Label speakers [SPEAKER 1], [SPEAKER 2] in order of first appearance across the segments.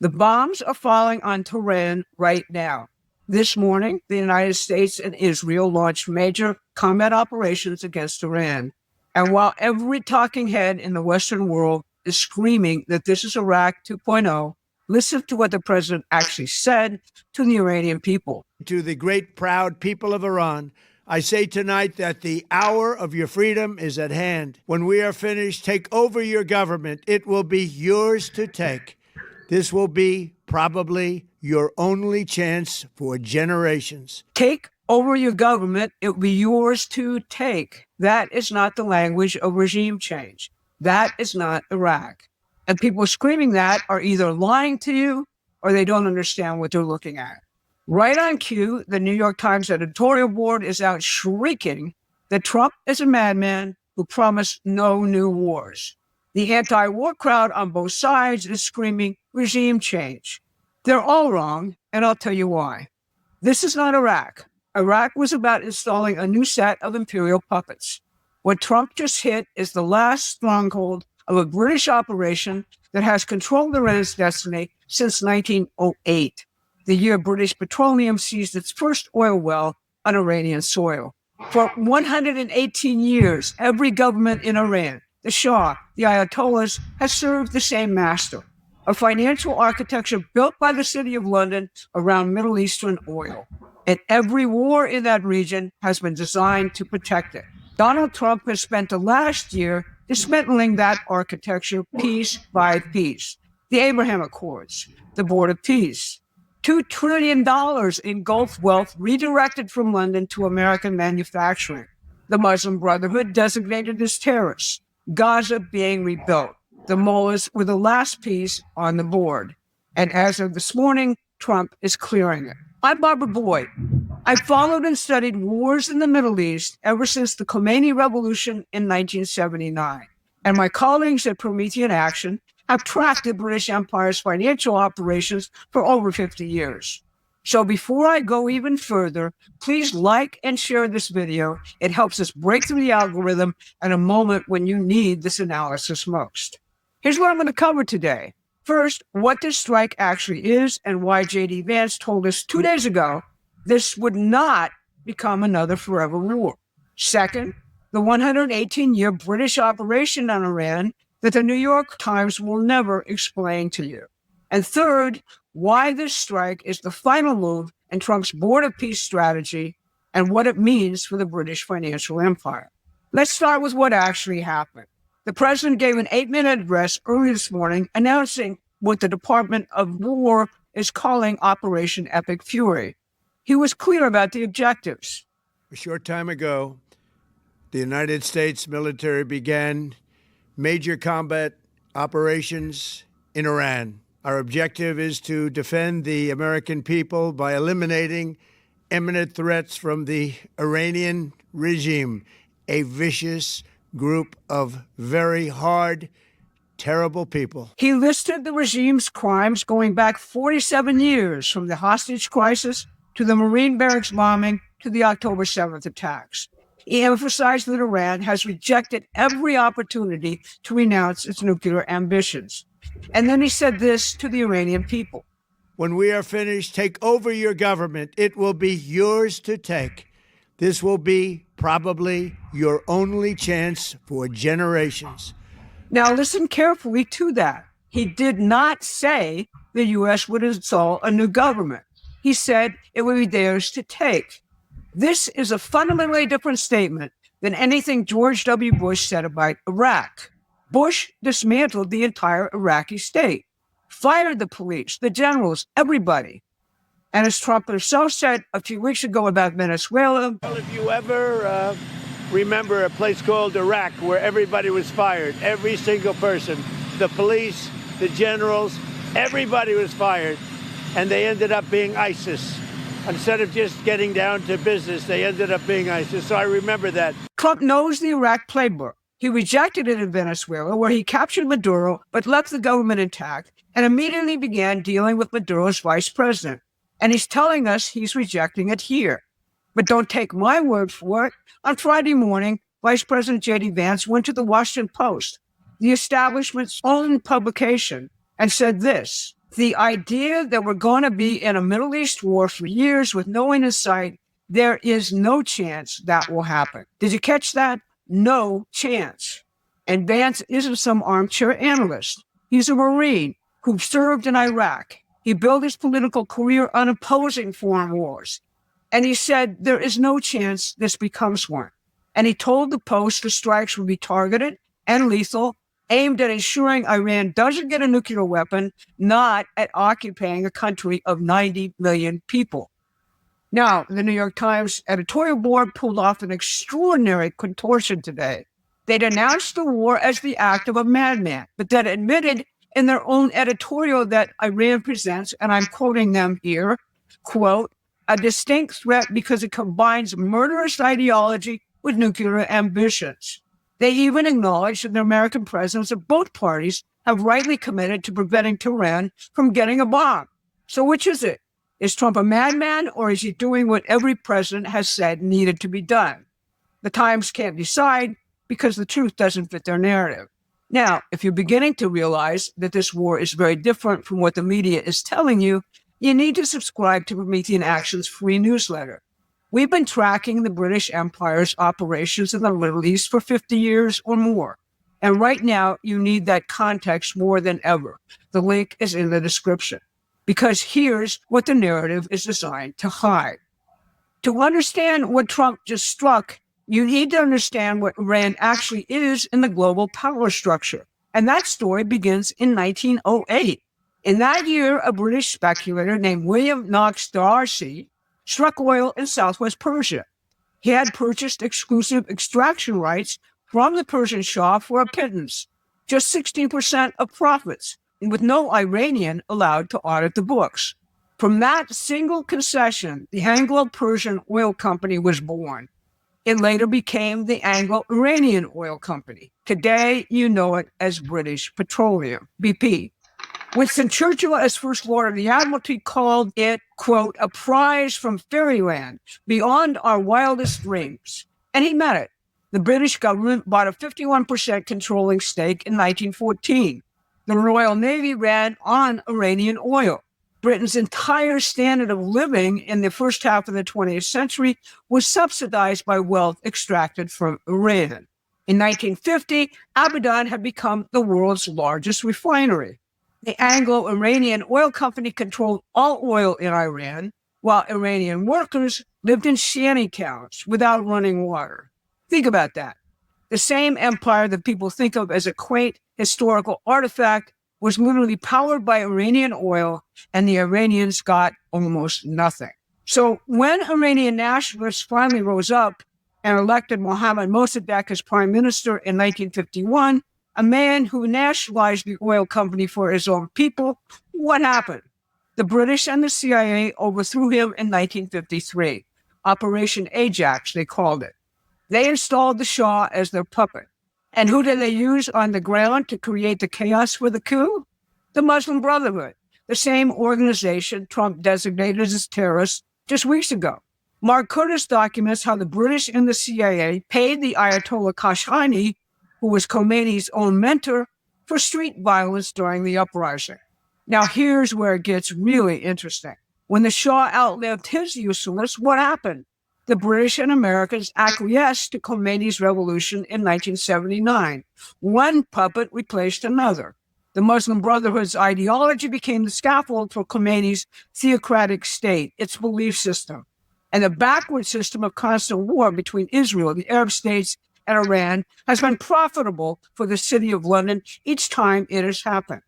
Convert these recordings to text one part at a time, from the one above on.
[SPEAKER 1] The bombs are falling on Tehran right now. This morning, the United States and Israel launched major combat operations against Iran. And while every talking head in the Western world is screaming that this is Iraq 2.0, listen to what the president actually said to the Iranian people.
[SPEAKER 2] To the great, proud people of Iran, I say tonight that the hour of your freedom is at hand. When we are finished, take over your government. It will be yours to take. This will be probably your only chance for generations.
[SPEAKER 1] Take over your government. It will be yours to take. That is not the language of regime change. That is not Iraq. And people screaming that are either lying to you or they don't understand what they're looking at. Right on cue, the New York Times editorial board is out shrieking that Trump is a madman who promised no new wars. The anti-war crowd on both sides is screaming regime change. They're all wrong, and I'll tell you why. This is not Iraq. Iraq was about installing a new set of imperial puppets. What Trump just hit is the last stronghold of a British operation that has controlled Iran's destiny since 1908, the year British Petroleum seized its first oil well on Iranian soil. For 118 years, every government in Iran, the Shah, the Ayatollahs, has served the same master, a financial architecture built by the City of London around Middle Eastern oil. And every war in that region has been designed to protect it. Donald Trump has spent the last year dismantling that architecture piece by piece. The Abraham Accords, the Board of Peace, $2 trillion in Gulf wealth redirected from London to American manufacturing, the Muslim Brotherhood designated as terrorists, Gaza being rebuilt. The mullahs were the last piece on the board. And as of this morning, Trump is clearing it. I'm Barbara Boyd. I followed and studied wars in the Middle East ever since the Khomeini Revolution in 1979. And my colleagues at Promethean Action have tracked the British Empire's financial operations for over 50 years. So before I go even further, please like and share this video. It helps us break through the algorithm at a moment when you need this analysis most. Here's what I'm going to cover today. First, what this strike actually is and why J.D. Vance told us 2 days ago this would not become another forever war. Second, the 118-year British operation on Iran that the New York Times will never explain to you. And third, why this strike is the final move in Trump's Board of Peace strategy and what it means for the British financial empire. Let's start with what actually happened. The president gave an 8-minute address early this morning announcing what the Department of War is calling Operation Epic Fury. He was clear about the objectives.
[SPEAKER 2] A short time ago, the United States military began major combat operations in Iran. Our objective is to defend the American people by eliminating imminent threats from the Iranian regime, a vicious group of very hard, terrible people.
[SPEAKER 1] He listed the regime's crimes going back 47 years, from the hostage crisis to the Marine barracks bombing to the October 7th attacks. He emphasized that Iran has rejected every opportunity to renounce its nuclear ambitions. And then he said this to the Iranian people.
[SPEAKER 2] When we are finished, take over your government. It will be yours to take. This will be probably your only chance for generations.
[SPEAKER 1] Now listen carefully to that. He did not say the U.S. would install a new government. He said it would be theirs to take. This is a fundamentally different statement than anything George W. Bush said about Iraq. Bush dismantled the entire Iraqi state, fired the police, the generals, everybody. And as Trump himself said a few weeks ago about Venezuela.
[SPEAKER 2] Well, if you ever remember a place called Iraq where everybody was fired, every single person, the police, the generals, everybody was fired, and they ended up being ISIS. Instead of just getting down to business, they ended up being ISIS. So I remember that.
[SPEAKER 1] Trump knows the Iraq playbook. He rejected it in Venezuela, where he captured Maduro, but left the government intact, and immediately began dealing with Maduro's vice president. And he's telling us he's rejecting it here. But don't take my word for it. On Friday morning, Vice President J.D. Vance went to the Washington Post, the establishment's own publication, and said this: The idea that we're going to be in a Middle East war for years with no end in sight, there is no chance that will happen. Did you catch that? No chance. And Vance isn't some armchair analyst. He's a Marine who served in Iraq. He built his political career on opposing foreign wars. And he said there is no chance this becomes one. And he told the Post the strikes would be targeted and lethal, aimed at ensuring Iran doesn't get a nuclear weapon, not at occupying a country of 90 million people. Now, the New York Times editorial board pulled off an extraordinary contortion today. They denounced the war as the act of a madman, but then admitted in their own editorial that Iran presents, and I'm quoting them here, quote, a distinct threat because it combines murderous ideology with nuclear ambitions. They even acknowledge that the American presidents of both parties have rightly committed to preventing Tehran from getting a bomb. So which is it? Is Trump a madman, or is he doing what every president has said needed to be done? The Times can't decide because the truth doesn't fit their narrative. Now, if you're beginning to realize that this war is very different from what the media is telling you, you need to subscribe to Promethean Action's free newsletter. We've been tracking the British Empire's operations in the Middle East for 50 years or more. And right now, you need that context more than ever. The link is in the description. Because here's what the narrative is designed to hide. To understand what Trump just struck, you need to understand what Iran actually is in the global power structure. And that story begins in 1908. In that year, a British speculator named William Knox D'Arcy struck oil in southwest Persia. He had purchased exclusive extraction rights from the Persian Shah for a pittance, just 16% of profits, and with no Iranian allowed to audit the books. From that single concession, the Anglo-Persian Oil Company was born. It later became the Anglo-Iranian Oil Company. Today, you know it as British Petroleum, BP. Winston Churchill, as First Lord of the Admiralty, called it, quote, a prize from fairyland beyond our wildest dreams. And he meant it. The British government bought a 51% controlling stake in 1914. The Royal Navy ran on Iranian oil. Britain's entire standard of living in the first half of the 20th century was subsidized by wealth extracted from Iran. In 1950, Abadan had become the world's largest refinery. The Anglo-Iranian Oil Company controlled all oil in Iran, while Iranian workers lived in shanty towns without running water. Think about that. The same empire that people think of as a quaint historical artifact was literally powered by Iranian oil, and the Iranians got almost nothing. So when Iranian nationalists finally rose up and elected Mohammad Mossadegh as prime minister in 1951, a man who nationalized the oil company for his own people, what happened? The British and the CIA overthrew him in 1953. Operation Ajax, they called it. They installed the Shah as their puppet. And who did they use on the ground to create the chaos for the coup? The Muslim Brotherhood, the same organization Trump designated as terrorists just weeks ago. Mark Curtis documents how the British and the CIA paid the Ayatollah Khamenei, who was Khomeini's own mentor, for street violence during the uprising. Now, here's where it gets really interesting. When the Shah outlived his usefulness, what happened? The British and Americans acquiesced to Khomeini's revolution in 1979. One puppet replaced another. The Muslim Brotherhood's ideology became the scaffold for Khomeini's theocratic state, its belief system. And the backward system of constant war between Israel, the Arab states, and Iran has been profitable for the City of London each time it has happened.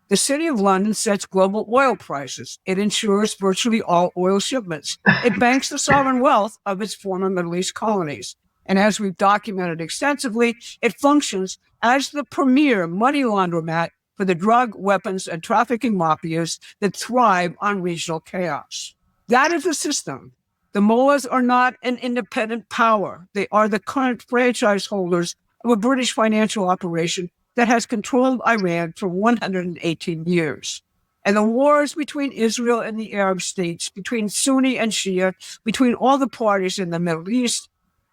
[SPEAKER 1] The City of London sets global oil prices. It insures virtually all oil shipments. It banks the sovereign wealth of its former Middle East colonies. And as we've documented extensively, it functions as the premier money laundromat for the drug, weapons, and trafficking mafias that thrive on regional chaos. That is the system. The mullahs are not an independent power. They are the current franchise holders of a British financial operation that has controlled Iran for 118 years. And the wars between Israel and the Arab states, between Sunni and Shia, between all the parties in the Middle East,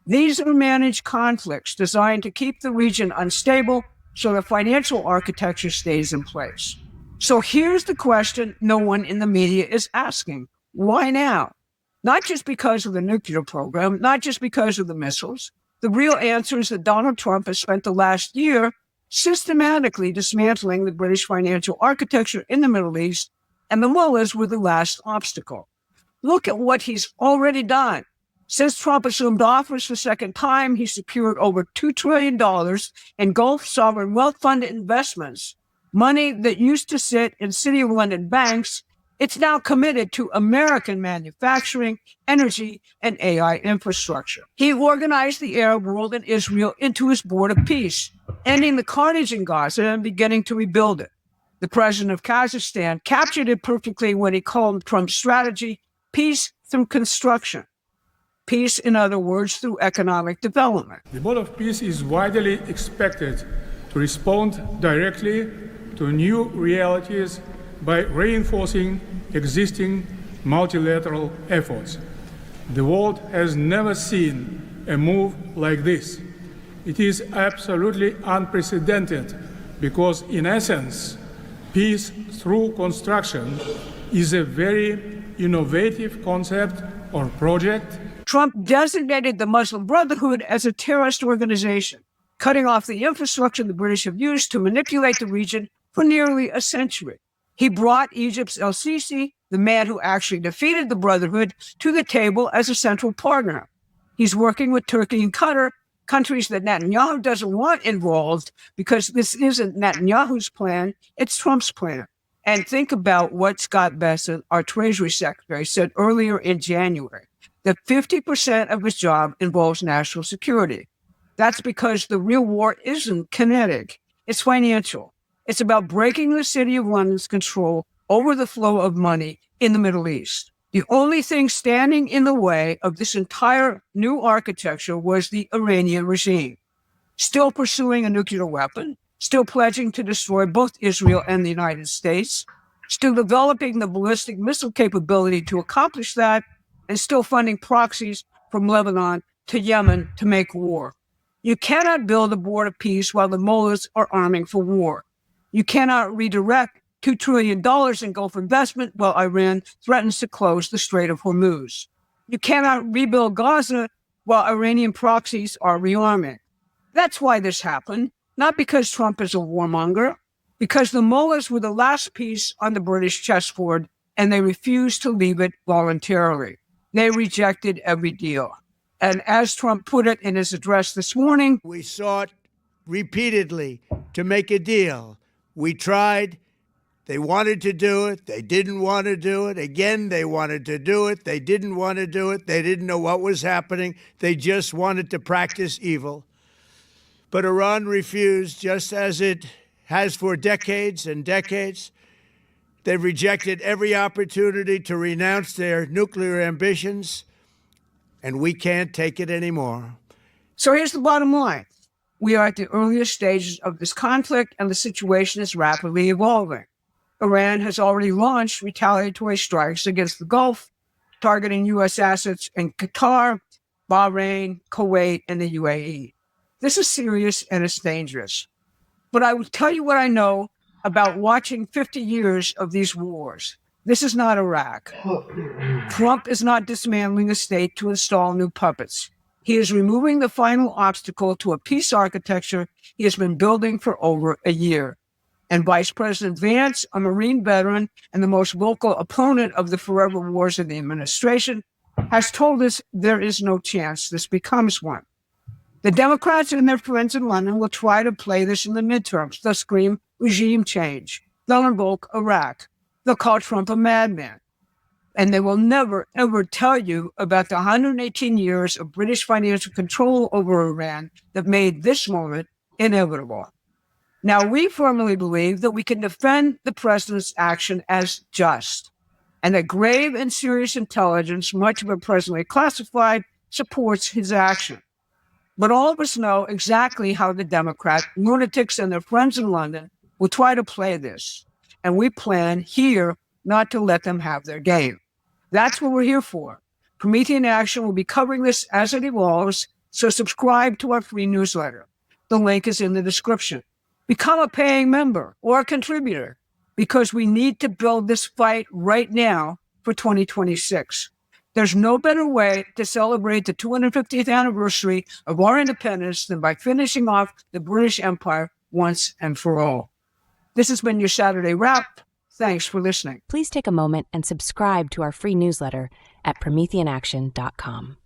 [SPEAKER 1] these are managed conflicts designed to keep the region unstable so the financial architecture stays in place. So here's the question no one in the media is asking. Why now? Not just because of the nuclear program, not just because of the missiles. The real answer is that Donald Trump has spent the last year systematically dismantling the British financial architecture in the Middle East, and the mullahs were the last obstacle. Look at what he's already done. Since Trump assumed office the second time, he secured over $2 trillion in Gulf sovereign wealth fund investments, money that used to sit in City of London banks. It's now committed to American manufacturing, energy, and AI infrastructure. He organized the Arab world and Israel into his board of peace, ending the carnage in Gaza and beginning to rebuild it. The president of Kazakhstan captured it perfectly when he called Trump's strategy peace through construction. Peace, in other words, through economic development.
[SPEAKER 3] The board of peace is widely expected to respond directly to new realities by reinforcing existing multilateral efforts. The world has never seen a move like this. It is absolutely unprecedented because, in essence, peace through construction is a very innovative concept or project.
[SPEAKER 1] Trump designated the Muslim Brotherhood as a terrorist organization, cutting off the infrastructure the British have used to manipulate the region for nearly a century. He brought Egypt's el-Sisi, the man who actually defeated the Brotherhood, to the table as a central partner. He's working with Turkey and Qatar, countries that Netanyahu doesn't want involved because this isn't Netanyahu's plan, it's Trump's plan. And think about what Scott Bessent, our Treasury Secretary, said earlier in January, that 50% of his job involves national security. That's because the real war isn't kinetic, it's financial. It's about breaking the City of London's control over the flow of money in the Middle East. The only thing standing in the way of this entire new architecture was the Iranian regime, still pursuing a nuclear weapon, still pledging to destroy both Israel and the United States, still developing the ballistic missile capability to accomplish that, and still funding proxies from Lebanon to Yemen to make war. You cannot build a board of peace while the mullahs are arming for war. You cannot redirect $2 trillion in Gulf investment while Iran threatens to close the Strait of Hormuz. You cannot rebuild Gaza while Iranian proxies are rearming. That's why this happened, not because Trump is a warmonger, because the mullahs were the last piece on the British chessboard and they refused to leave it voluntarily. They rejected every deal. And as Trump put it in his address this morning,
[SPEAKER 2] we sought repeatedly to make a deal. We tried. They wanted to do it. They didn't want to do it. Again, they wanted to do it. They didn't want to do it. They didn't know what was happening. They just wanted to practice evil. But Iran refused, just as it has for decades and decades. They've rejected every opportunity to renounce their nuclear ambitions, and we can't take it anymore.
[SPEAKER 1] So here's the bottom line. We are at the earliest stages of this conflict, and the situation is rapidly evolving. Iran has already launched retaliatory strikes against the Gulf, targeting U.S. assets in Qatar, Bahrain, Kuwait, and the UAE. This is serious and it's dangerous. But I will tell you what I know about watching 50 years of these wars. This is not Iraq. Trump is not dismantling the state to install new puppets. He is removing the final obstacle to a peace architecture he has been building for over a year. And Vice President Vance, a Marine veteran and the most vocal opponent of the forever wars of the administration, has told us there is no chance this becomes one. The Democrats and their friends in London will try to play this in the midterms. They'll scream regime change. They'll invoke Iraq. They'll call Trump a madman. And they will never, ever tell you about the 118 years of British financial control over Iran that made this moment inevitable. Now, we firmly believe that we can defend the president's action as just, and that grave and serious intelligence, much of it presently classified, supports his action. But all of us know exactly how the Democrat lunatics and their friends in London will try to play this. And we plan here not to let them have their game. That's what we're here for. Promethean Action will be covering this as it evolves, so subscribe to our free newsletter. The link is in the description. Become a paying member or a contributor. because we need to build this fight right now for 2026. There's no better way to celebrate the 250th anniversary of our independence than by finishing off the British Empire once and for all. This has been your Saturday Wrap. Thanks for listening.
[SPEAKER 4] Please take a moment and subscribe to our free newsletter at prometheanaction.com.